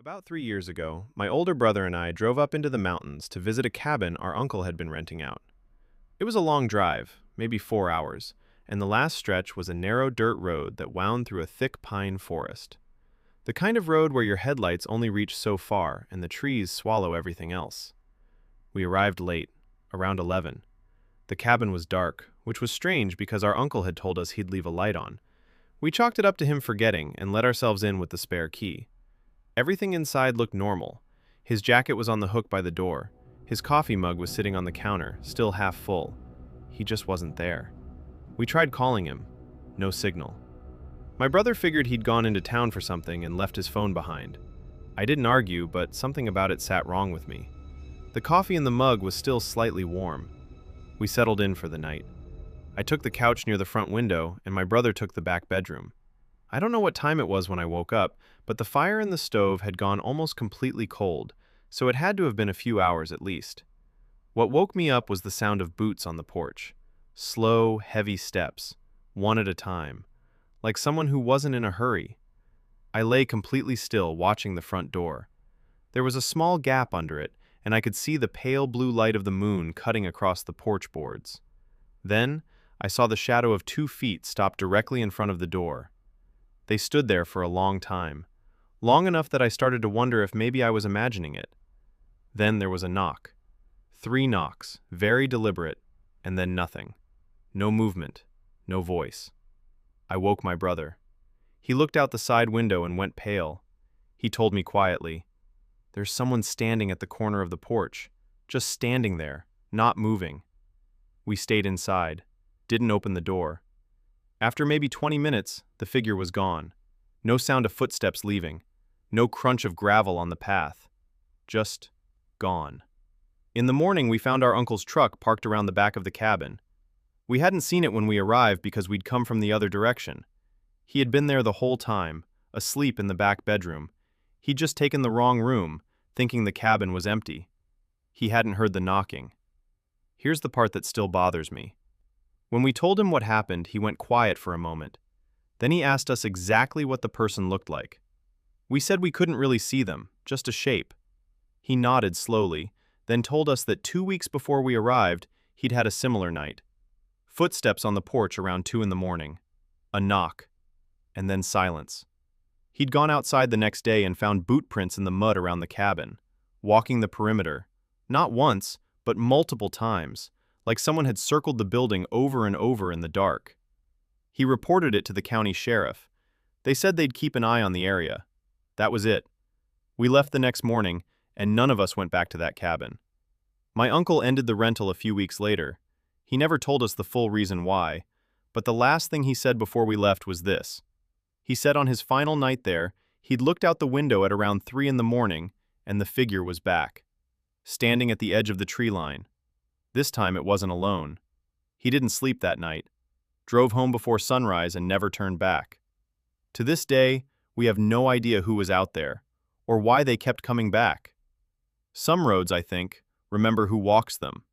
About 3 years ago, my older brother and I drove up into the mountains to visit a cabin our uncle had been renting out. It was a long drive, maybe 4 hours, and the last stretch was a narrow dirt road that wound through a thick pine forest. The kind of road where your headlights only reach so far and the trees swallow everything else. We arrived late, around 11. The cabin was dark, which was strange because our uncle had told us he'd leave a light on. We chalked it up to him forgetting and let ourselves in with the spare key. Everything inside looked normal. His jacket was on the hook by the door. His coffee mug was sitting on the counter, still half full. He just wasn't there. We tried calling him. No signal. My brother figured he'd gone into town for something and left his phone behind. I didn't argue, but something about it sat wrong with me. The coffee in the mug was still slightly warm. We settled in for the night. I took the couch near the front window, and my brother took the back bedroom. I don't know what time it was when I woke up, but the fire in the stove had gone almost completely cold, so it had to have been a few hours at least. What woke me up was the sound of boots on the porch. Slow, heavy steps, one at a time, like someone who wasn't in a hurry. I lay completely still, watching the front door. There was a small gap under it, and I could see the pale blue light of the moon cutting across the porch boards. Then, I saw the shadow of 2 feet stop directly in front of the door. They stood there for a long time, long enough that I started to wonder if maybe I was imagining it. Then there was a knock. 3 knocks, very deliberate, and then nothing. No movement, no voice. I woke my brother. He looked out the side window and went pale. He told me quietly, "There's someone standing at the corner of the porch, just standing there, not moving." We stayed inside, didn't open the door. After maybe 20 minutes, the figure was gone. No sound of footsteps leaving. No crunch of gravel on the path. Just gone. In the morning, we found our uncle's truck parked around the back of the cabin. We hadn't seen it when we arrived because we'd come from the other direction. He had been there the whole time, asleep in the back bedroom. He'd just taken the wrong room, thinking the cabin was empty. He hadn't heard the knocking. Here's the part that still bothers me. When we told him what happened, he went quiet for a moment. Then he asked us exactly what the person looked like. We said we couldn't really see them, just a shape. He nodded slowly, then told us that 2 weeks before we arrived, he'd had a similar night. Footsteps on the porch around 2 in the morning. A knock. And then silence. He'd gone outside the next day and found boot prints in the mud around the cabin, walking the perimeter, not once, but multiple times, like someone had circled the building over and over in the dark. He reported it to the county sheriff. They said they'd keep an eye on the area. That was it. We left the next morning, and none of us went back to that cabin. My uncle ended the rental a few weeks later. He never told us the full reason why, but the last thing he said before we left was this. He said on his final night there, he'd looked out the window at around 3 in the morning, and the figure was back, standing at the edge of the tree line. This time it wasn't alone. He didn't sleep that night, drove home before sunrise and never turned back. To this day, we have no idea who was out there, or why they kept coming back. Some roads, I think, remember who walks them.